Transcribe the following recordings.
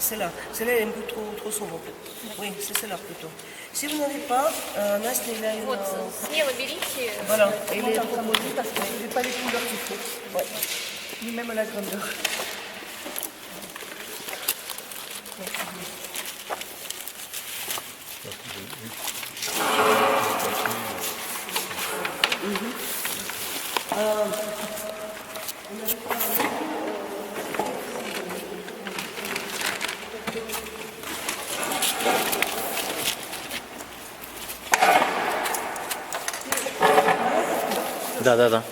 Celle-là, elle est un peu trop sombre. Oui, c'est celle-là plutôt. Si vous n'avez pas, Настя, il a une... Вот, смело берите. Voilà, et il est Comme ça me dit parce que je n'ai pas les couleurs qu'il faut. Ouais. Ni même la grandeur. Да.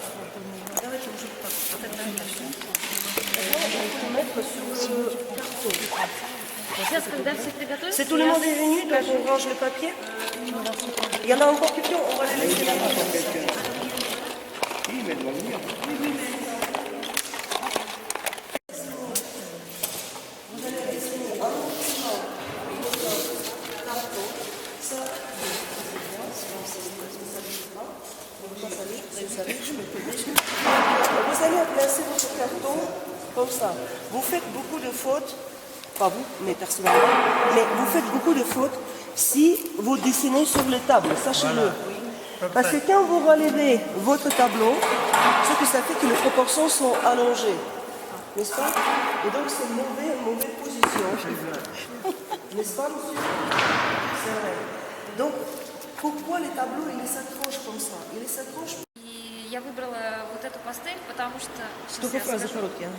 Сейчас, когда все приготовится, C'est tout le monde est venu, donc on range le papier. Il y en a encore quelques, on va les laisser là. Vous allez placer votre carton comme ça. Vous faites beaucoup de fautes, pas vous, mais personnellement, mais vous faites beaucoup de fautes si vous dessinez sur les tables, sachez-le. Parce que quand vous relevez votre tableau, ce que ça fait que les proportions sont allongées. N'est-ce pas? Et donc c'est une mauvaise position. N'est-ce pas, monsieur? C'est vrai. Donc, pourquoi les tableaux, ils s'accrochent comme ça? Ils s'accrochent. И я выбрала вот эту пастель, потому что... Только фразы короткие.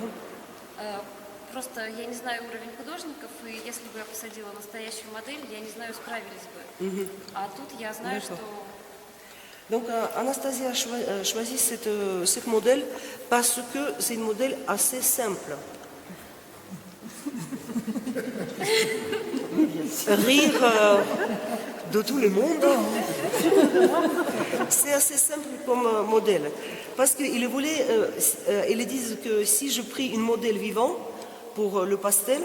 Просто я не знаю уровень художников, и если бы я посадила настоящую модель, я не знаю, справились бы. А тут я знаю, что... Donc Anastasia a choisi cette modèle parce que c'est une modèle assez simple. Rire de tout le monde. C'est assez simple comme modèle. Parce qu'ils voulaient, ils disent que si je pris une modèle vivant pour le pastel,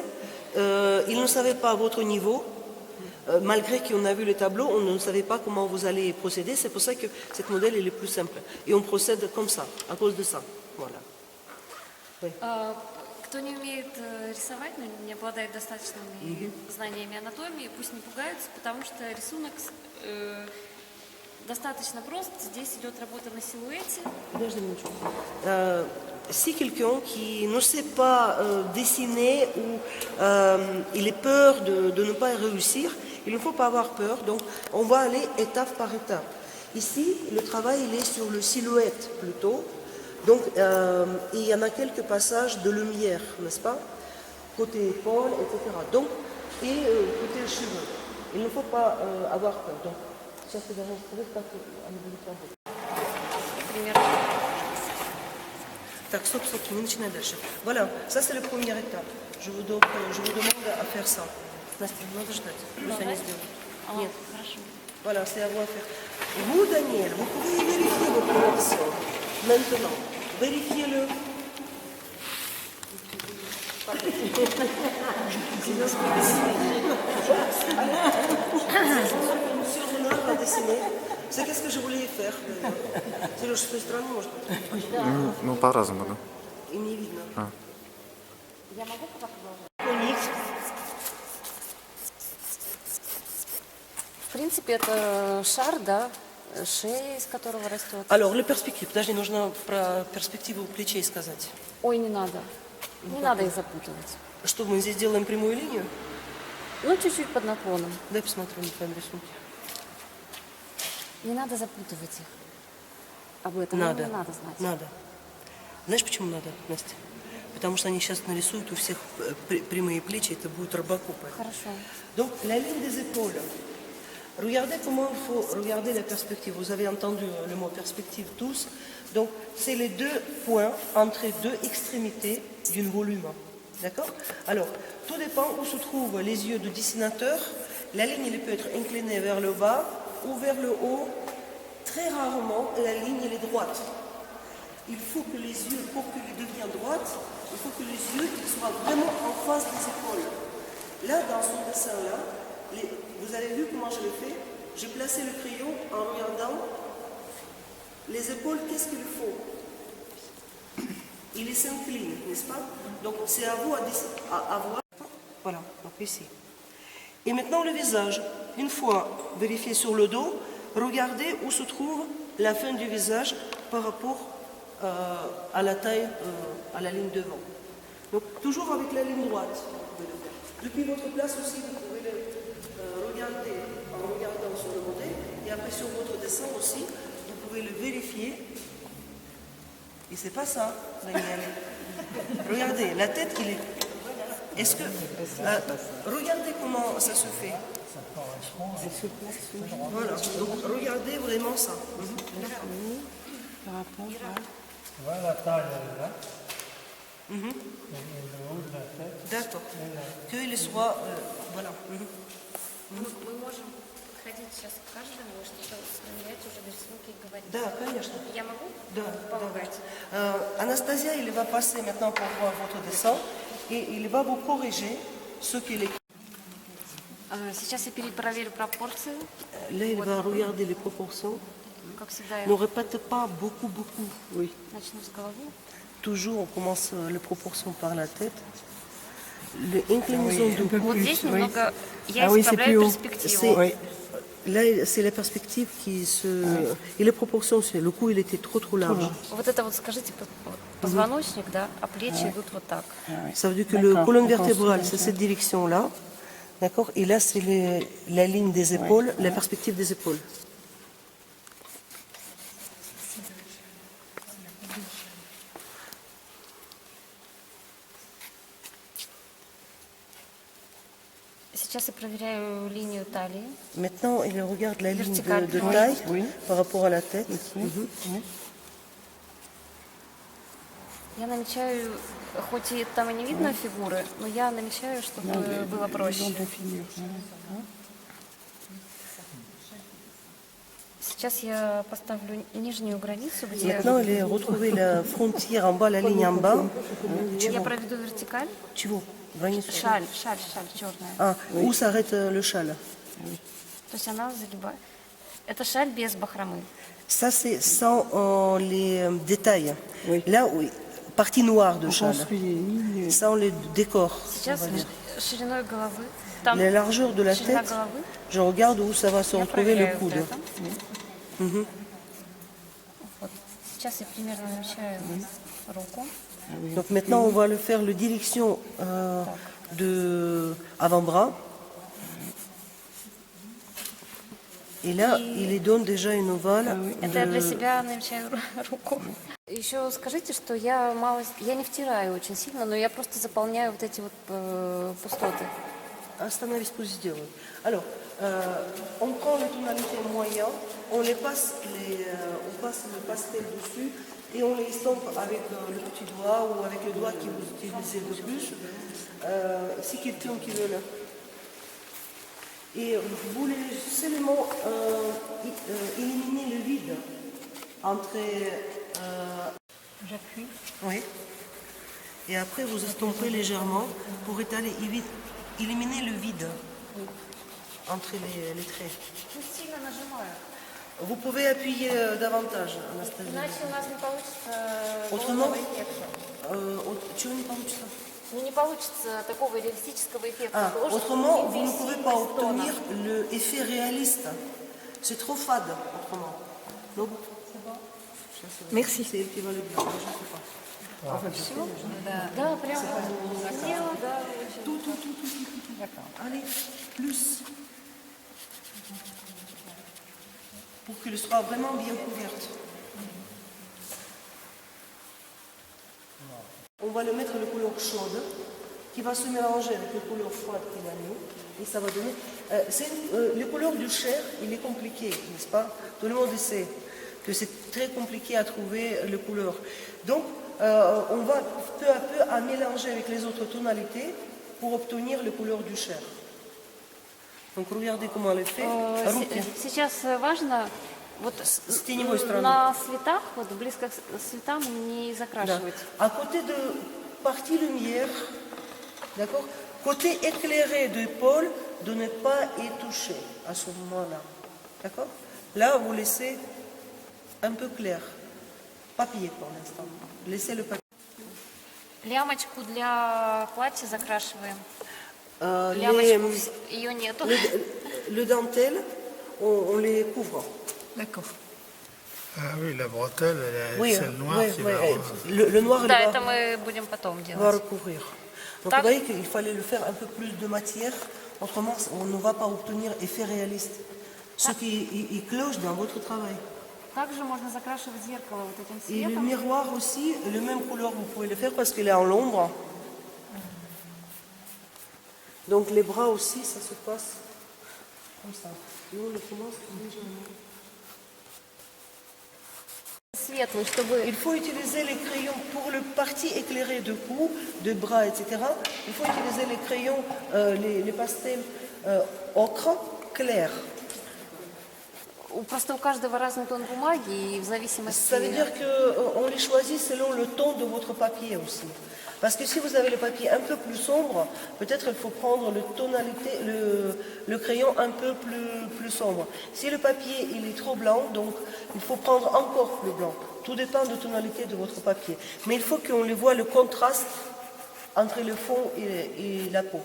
ils ne savaient pas à votre niveau. Malgré qu'on a vu le tableau, on ne savait pas comment vous allez procéder. C'est pour ça que cette modèle elle est plus simple. Et on procède comme ça, à cause de ça. Voilà. Oui. Кто не умеет рисовать, но не обладает достаточными знаниями анатомии, пусть не пугаются, потому что рисунок достаточно прост. Здесь идет работа на силуэте. Si quelqu'un qui ne sait pas dessiner ou il est peur de ne pas réussir, il ne faut pas avoir peur. Donc, on va aller étape par étape. Ici, le travail il est sur le silhouette plutôt. Donc, il y en a quelques passages de lumière, n'est-ce pas? Côté épaule, etc. Donc, et côté cheveux. Il ne faut pas avoir peur. Donc, ça c'est даже Так, стоп, не начинай дальше. Voilà, ça c'est la première étape. Je vous demande à faire ça. Настя, надо ждать. Пусть они сделают. Нет. Хорошо. Voilà, c'est à vous à faire. Vous, Daniel, vous pouvez vérifier votre action. Maintenant, vérifiez-le. Monsieur Renard va dessiner. C'est qu'est-ce que je voulais faire. Сереж, с той стороны, может быть? Ну, по-разному, да. И не видно. Я могу пока продолжать? В принципе, это шар, да, шея, из которого растет. Alors, le perspective. Подожди, нужно про перспективу плечей сказать. Ой, не надо. Не надо их запутывать. Что, мы здесь делаем прямую линию? Ну, чуть-чуть под наклоном. Дай посмотрю на твоем рисунке. Не надо запутывать их. Об этом Надо. не надо знать. Надо. Знаешь, почему надо, Настя? Потому что они сейчас нарисуют у всех прямые плечи, это будут робокопы. Хорошо. Donc, la ligne des épaules. Regardez comment il faut regarder la perspective. Vous avez entendu le mot perspective tous. Donc, c'est les deux points entre deux extrémités d'un volume. D'accord? Alors, tout dépend où se trouvent les yeux du dessinateur. La ligne elle peut être inclinée vers le bas ou vers le haut. Très rarement, la ligne elle est droite. Il faut que les yeux, pour qu'ils deviennent droites, il faut que les yeux soient vraiment en face des épaules. Là, dans ce dessin-là, vous avez vu comment je l'ai fait? J'ai placé le crayon en regardant les épaules, qu'est-ce qu'il faut? Il s'incline, n'est-ce pas? Donc c'est à vous à voir. Voilà, donc ici. Et maintenant le visage. Une fois vérifié sur le dos, regardez où se trouve la fin du visage par rapport à la taille, à la ligne devant. Donc toujours avec la ligne droite. Vous pouvez le faire. Depuis votre place aussi, vous pouvez le regarder en regardant sur le modèle. Et après sur votre dessin aussi, vous pouvez le vérifier. Et c'est pas ça, Daniel. Regardez, la tête, il est... Est-ce que... regardez comment ça se fait. Voilà, donc regardez vraiment ça. Par rapport à... Voilà la taille, elle est là. Mhm. Et le haut de la tête. D'accord. Qu'il soit... voilà. Мы можем ходить сейчас к каждому, что-то проверять уже на рисунке и говорить. Да, конечно. Я могу Да, помогать? Anastasia, il va passer maintenant pour voir votre dessin et il va vous corriger ce qu'il est. Сейчас я перепроверю пропорции. Là, il va regarder les proportions. Как всегда, я Ne répète pas beaucoup. Oui. начну с головы. Toujours, on commence les proportions par la tête. L'inclinaison du cou. Вот здесь немного я oui, c'est plus исправляю haut. перспективу. C'est- Là, c'est la perspective qui se... Et les proportions, c'est le cou, il était trop large. Вот это вот, скажите, позвоночник, да, а плечи идут вот так. Ça veut dire que le D'accord, colonne on vertébrale, construit c'est ça. cette direction-là. D'accord. Et là, c'est la ligne des épaules, la perspective des épaules. Сейчас я проверяю линию талии. Maintenant, il regarde la ligne Verticale. de Oui, taille oui. par rapport à la tête. Я намечаю, хоть и там и не видно фигуры, но я намечаю, чтобы было проще. de figure. Сейчас я поставлю нижнюю границу, где Maintenant, il a retrouvé la frontière en bas, la ligne en bas. я проведу вертикаль. Чего? Границу. Шаль черная. Ah, où s'arrête le châle? То есть она загибает. Это шаль без бахромы. Ça, c'est sans les détails. Oui. Là, oui, partie noire de On châle. construit les lignes. Sans le décor. Сейчас шириной головы. Там La largeur de la ширина tête, головы. je regarde où ça va se Я retrouver le проверяю вот coude. это. Вот. Сейчас я примерно намечаю руку. Donc maintenant, on va le faire le direction de avant-bras. Et là, il les donne déjà une ovale. Это я для себя намечаю руку. Еще скажите, что я не втираю очень сильно, но я просто заполняю вот эти вот пустоты. Остановись position. Alors, on prend les tonalités moyennes, on passe le pastel dessus et on les estompe avec le petit doigt ou avec le doigt que vous utilisez le plus. Si quelqu'un qui veut le... Et vous voulez seulement éliminer le vide entre... J'appuie. Oui. Et après, vous estompez légèrement pour éliminer le vide entre les traits. Сильно нажимаю. Vous pouvez appuyer davantage, Anastasia. Иначе у нас не получится Autrement, полного эффекта. tu не получится. Ну, не получится такого реалистического эффекта. Ah, Должен autrement, быть vous ne здесь pouvez сильно pas из тона. obtenir l'effet réaliste. C'est trop fade, autrement. Donc, Merci. c'est elle qui va le dire, moi, je ne sais pas. Да, прям сделала, да, очень. Tout. Allez, plus. Pour qu'elle soit vraiment bien couverte. On va le mettre la couleur chaude qui va se mélanger avec la couleur froide qu'il a mis et ça va donner... les couleurs du chair, il est compliqué, n'est-ce pas? Tout le monde sait que c'est très compliqué à trouver les couleurs. Donc, on va peu à peu à mélanger avec les autres tonalités pour obtenir les couleurs du chair. Donc, regardez comment elle est faite. Руки. Сейчас важно вот С теневой стороны. на светах, вот близко к светам не Да. закрашивать. À côté de partie lumière, d'accord, côté éclairé de l'épaule, de ne pas y toucher à ce moment-là. D'accord? Là, vous laissez un peu clair. Papier pour l'instant. Laissez le papier. Лямочку для платья закрашиваем. Лямочку ее нету. le dentelle, on les couvre. D'accord. Ah oui, la bretelle, Oui, c'est le noir oui, qui oui, va... le noir, il Да, va, это мы будем потом va делать. recouvrir. Donc Tac. vous voyez qu'il fallait le faire un peu plus de matière, autrement on ne va pas obtenir effet réaliste. Ce qui il cloche dans votre travail. Также можно закрашивать зеркало вот этим Et le цветом. miroir aussi, le même couleur, vous pouvez le faire parce qu'il est en l'ombre. Donc les bras aussi, ça se passe comme ça. Nous, on le commence légèrement. Светлый, чтобы... Il faut utiliser les crayons pour le parti éclairé de cou, de bras, etc. Il faut utiliser les crayons, les pastels ocre clair. Просто у каждого разный тон бумаги, и в зависимости... Ça veut dire qu'on les choisit selon le ton de votre papier aussi. Parce que si vous avez le papier un peu plus sombre, peut-être il faut prendre le crayon un peu plus sombre. Si le papier il est trop blanc, donc il faut prendre encore plus blanc. Tout dépend de la tonalité de votre papier. Mais il faut qu'on les voit le contraste entre le fond et la peau.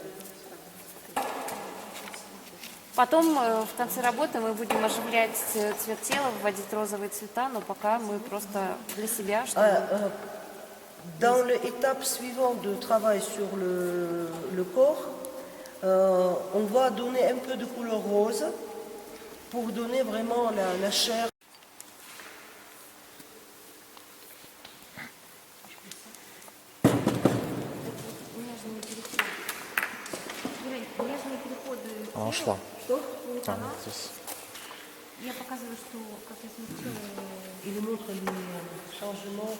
Потом в конце работы мы будем оживлять цвет тела, вводить розовые цвета, но пока мы просто для себя, чтобы... Dans l'étape suivante de travail sur le corps, on va donner un peu de couleur rose pour donner vraiment la chair. Она ушла. Что? Здесь. Я показываю, что как я смягчила. Il montre les changements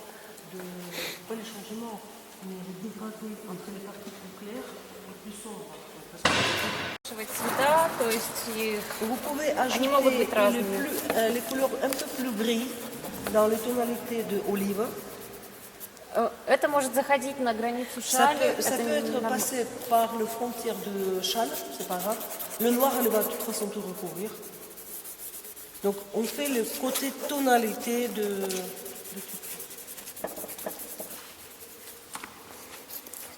pas les changements, mais les dégradés entre les parties plus claires et plus sombres. Цвета, то есть Vous pouvez ajouter Они могут быть разными. les couleurs un peu plus gris dans les tonalités de olive. это может заходить на границу Ça шали. peut être passé par le frontière de châle, c'est pas grave. Le noir, elle va de toute façon tout recouvrir. Donc on fait le côté tonalité de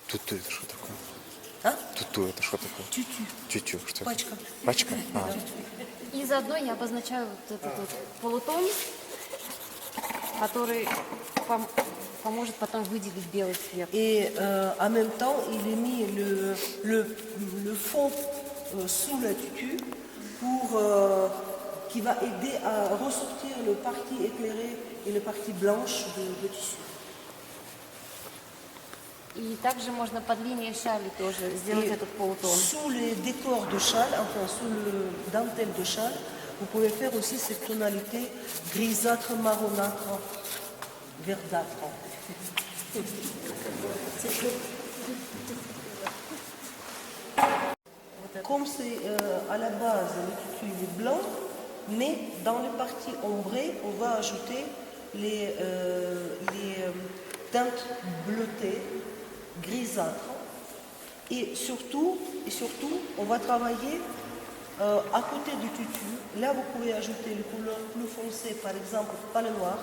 Туту это что такое? А? Туту это что такое? Тютю. Тютю, что это? Пачка. Пачка? А, И заодно я обозначаю вот этот вот полутон, который поможет потом выделить белый цвет. Et en même temps, il est mis le fond sous la tutu pour qui va aider à ressortir le parti éclairé et le partie blanche de tissu. И также можно под линией шали тоже сделать этот полутон. Sous les décors de châle, enfin sous le dentelle de châle, vous pouvez faire aussi cette tonalité grisâtre, marronâtre, verdâtre. Comme c'est à la base le tutu est blanc, mais dans les parties ombrées, on va ajouter les teintes bleutées, grisâtres. Et surtout, on va travailler à côté du tutu. Là, vous pouvez ajouter les couleurs plus foncées, par exemple, pas le noir,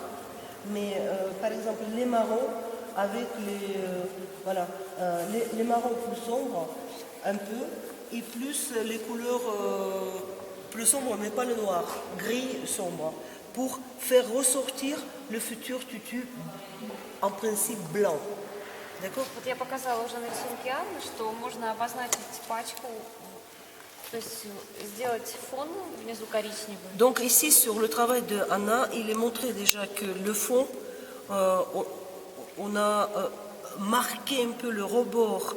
mais par exemple les marrons avec les marrons plus sombres, un peu, et plus les couleurs plus sombres, mais pas le noir, gris sombre, pour faire ressortir le futur tutu en principe blanc. D'accord? Вот я показала уже на рисунке Анны, что можно обозначить пачку, то есть сделать фон внизу коричневый. Donc ici sur le travail de Anna, il est montré déjà que le fond, on a marqué un peu le rebord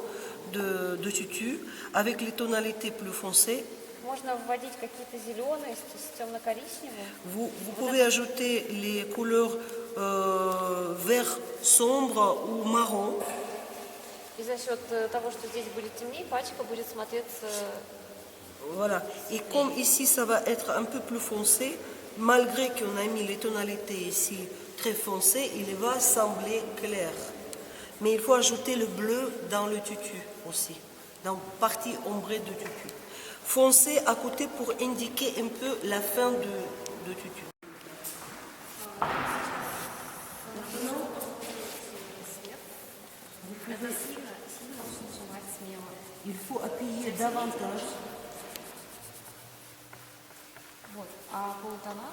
de tutu avec les tonalités plus foncées. Можно вводить какие-то зеленые с темно-коричневым. Vous pouvez ajouter les couleurs vert sombre ou marron. И за счет того, что здесь будет темнее, пачка будет смотреться... Voilà. Et comme ici ça va être un peu plus foncé, malgré qu'on a mis les tonalités ici très foncées, il va sembler clair. Mais il faut ajouter le bleu dans le tutu aussi, dans la partie ombrée de tutu. Foncé à côté pour indiquer un peu la fin de tutu. Il faut appuyer davantage. Вот. А полутона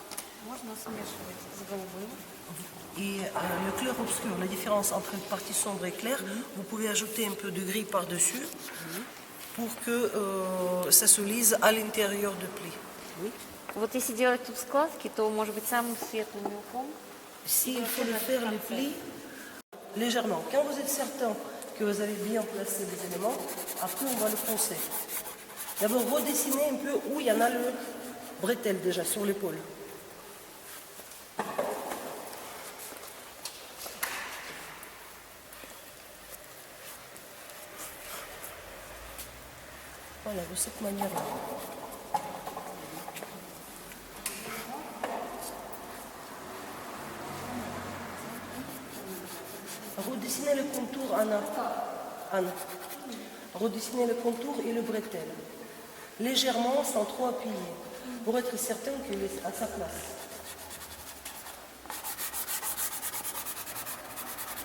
можно смешивать с голубым. Et le clair obscur, la différence entre une partie sombre et claire, vous pouvez ajouter un peu de gris par-dessus pour que ça se lise à l'intérieur du pli. Вот если делать тут складки, то может быть самым светлым мелком. Si il faut le faire les plis légèrement. Quand vous êtes certain que vous avez bien placé les éléments, après on va le poncer. D'abord redessiner un peu où il y en a le bretelle déjà sur l'épaule. Voilà, de cette manière-là. Redessinez le contour, Anna. Anna. Redessinez le contour et le bretelle. Légèrement, sans trop appuyer, pour être certain qu'il est à sa place.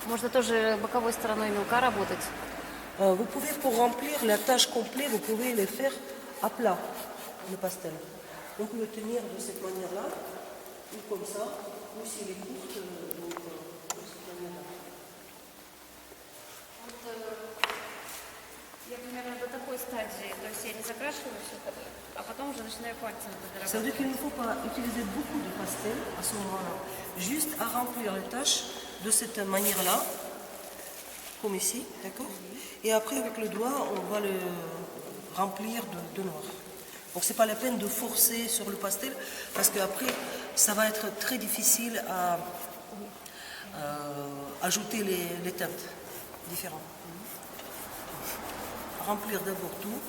Можно тоже боковой стороной мелка работать. Vous pouvez, pour remplir la tâche complète, vous pouvez les faire à plat, le pastel. On peut le tenir de cette manière-là, ou comme ça, ou s'il est court, donc de cette manière-là. Я примерно до такой стадии, то есть я не закрашиваю все, а потом уже начинаю пальцем это Ça veut dire qu'il ne faut pas utiliser beaucoup de pastel à ce moment-là, juste à remplir les tâches de cette manière-là, comme ici, d'accord? Et après, avec le doigt, on va le remplir de noir. Donc, ce n'est pas la peine de forcer sur le pastel, parce qu'après, ça va être très difficile à ajouter les teintes différentes. Remplir d'abord tout.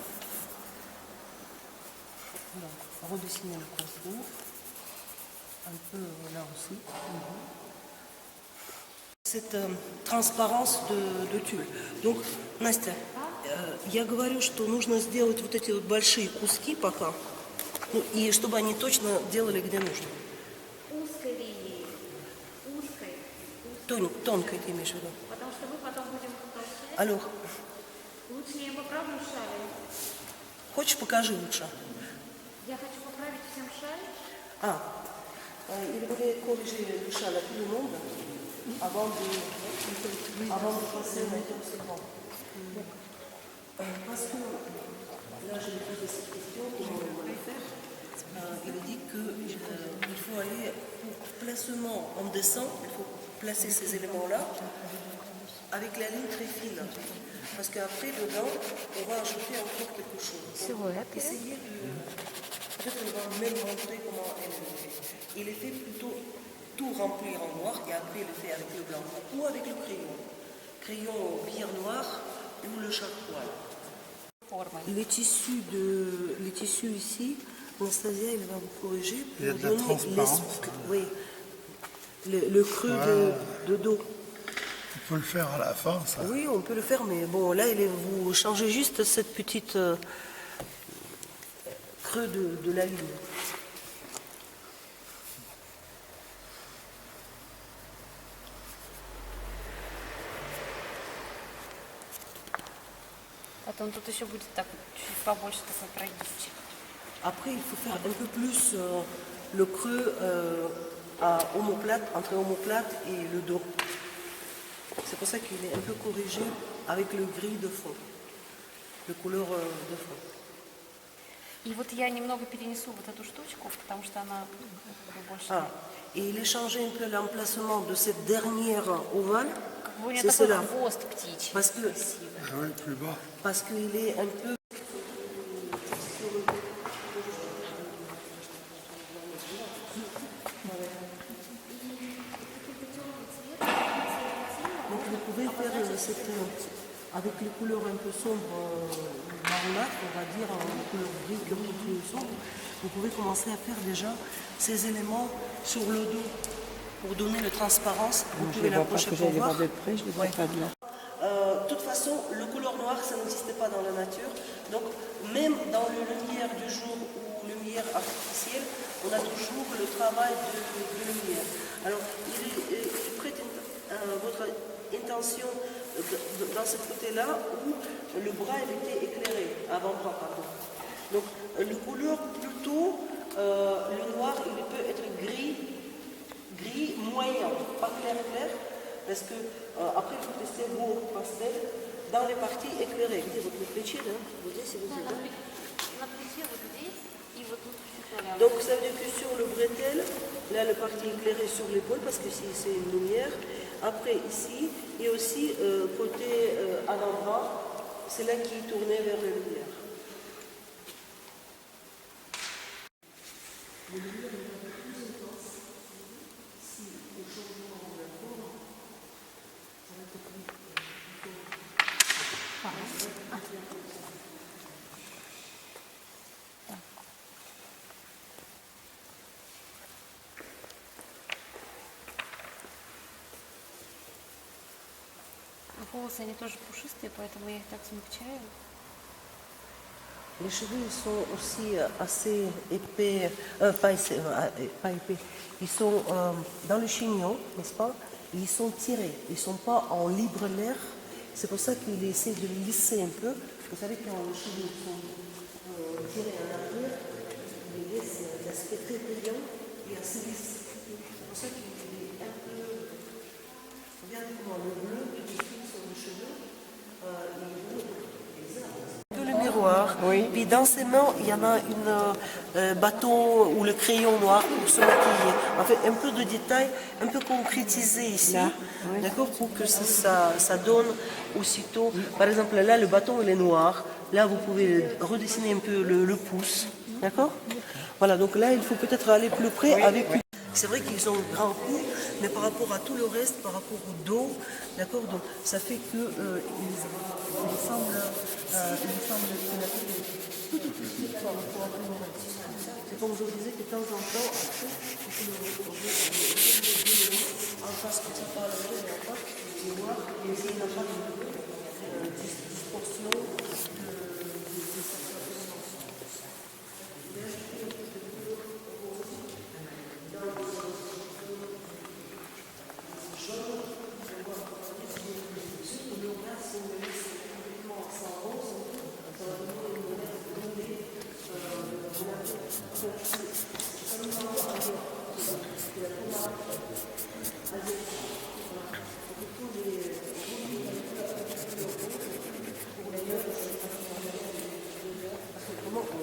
Donc, redessiner le contour. Un peu là aussi. Cette transparence de тюль. Donc, Настя, я говорю, что нужно сделать вот эти вот большие куски пока, ну, и чтобы они точно делали где нужно. узкой линией. Узкой. Тонкой ты имеешь в виду. Потому что мы потом будем толщать. Alors, Лучше я поправлю шаль. хочешь, покажи лучше. Я хочу поправить всем шаль. Il voulait corriger le châle à tout le monde avant de passer au méthode suivante. Parce que là, je lui posé cette question, comment on va le faire. Il dit qu'il faut aller pour placement en dessin, il faut placer ces éléments-là avec la ligne très fine. Parce qu'après, dedans, on va ajouter encore quelque chose. Silhouette. Essayez de... Peut-être qu'on va même montrer comment elle est fait. Il est fait plutôt tout remplir en noir et après il est fait avec le blanc ou avec le crayon. Crayon pierre noire ou le charcoal. Les tissus ici, Anastasia, elle va vous corriger Il y a pour de la donner transparence. oui, le creux de dos. On peut le faire à la fin, ça. Oui, on peut le faire, mais bon, là, vous changez juste cette petite creux de la ligne. Потом тут еще будет так чуть побольше такой прогибчик. Après, il faut faire un peu plus le creux entre omoplate et le dos. C'est pour ça qu'il est un peu corrigé avec le gris de fond, le couleur de fond. И вот я немного перенесу вот эту штучку, потому что она больше... Et il est changé un peu l'emplacement de cette dernière ovale. Как бы у нее C'est такой cela. хвост птичий. Parce que Красивый. Ah oui, plus bas. Parce qu'il est un peu... Donc vous pouvez faire avec les couleurs un peu sombres, marronâtres, on va dire, en couleur gris, un peu plus sombre, vous pouvez commencer à faire déjà ces éléments sur le dos pour donner la transparence. Vous Je pouvez ne vois pas l'approcher que pour j'allais voir. voir de près, je ne vois pas de là. De toute façon, le couleur noir, ça n'existait pas dans la nature. Donc, même dans la lumière du jour ou lumière artificielle, on a toujours le travail de lumière. Alors, il prête votre intention dans ce côté-là où le bras il était éclairé, avant-bras, pardon. Donc le couleur plutôt, le noir il peut être gris moyen, pas clair, parce que après vous testez vos pastels dans les parties éclairées. Где вот на плече, да? Вот здесь и вот здесь, да? На плече вот здесь и вот тут чуть-чуть поляна. Donc ça veut dire que sur le bretelle, là le partie éclairée sur l'épaule parce que c'est une lumière. Après ici et aussi côté avant-bras, c'est là qui est tourné vers la lumière. Волосы, они тоже пушистые, поэтому я их так смягчаю. Les cheveux ils sont aussi assez épais, pas épais, ils sont dans le chignon, n'est-ce pas? Ils sont tirés, ils ne sont pas en libre l'air. C'est pour ça qu'il essaie de lisser un peu. Vous savez, quand les cheveux sont tirés en arrière, il laisse l'aspect très brillant et assez lisse. C'est pour ça qu'il est un peu. Regardez comment le bleu qui est sur le cheveu, il est bleu. Le miroir, Oui. puis dans ses mains il y en a un bâton ou le crayon noir pour se maquiller. En fait, un peu de détail, un peu concrétisé ici, Là, oui. d'accord, pour que ça donne aussitôt. Par exemple, là, le bâton il est noir. Là, vous pouvez redessiner un peu le pouce, d'accord. Voilà, donc là, il faut peut-être aller plus près avec. C'est vrai qu'ils ont un grand cou, mais par rapport à tout le reste, par rapport au dos, d'accord, donc ça fait que il semble tout petit par rapport à tout le reste. C'est comme je vous disais que de temps en temps, après, il faut le retrouver en face comme ça, par le haut et en face, et voir, et essayer d'avoir une distorsion de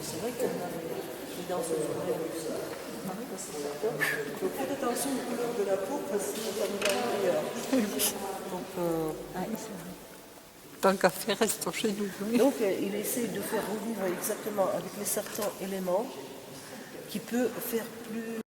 c'est vrai qu'on a les dents sur le aussi. Donc faites attention aux couleurs de la peau parce que ça nous rend meilleur. Tant qu'à faire, restons chez nous. Oui. Donc il essaie de faire revivre exactement avec les certains éléments qui peut faire plus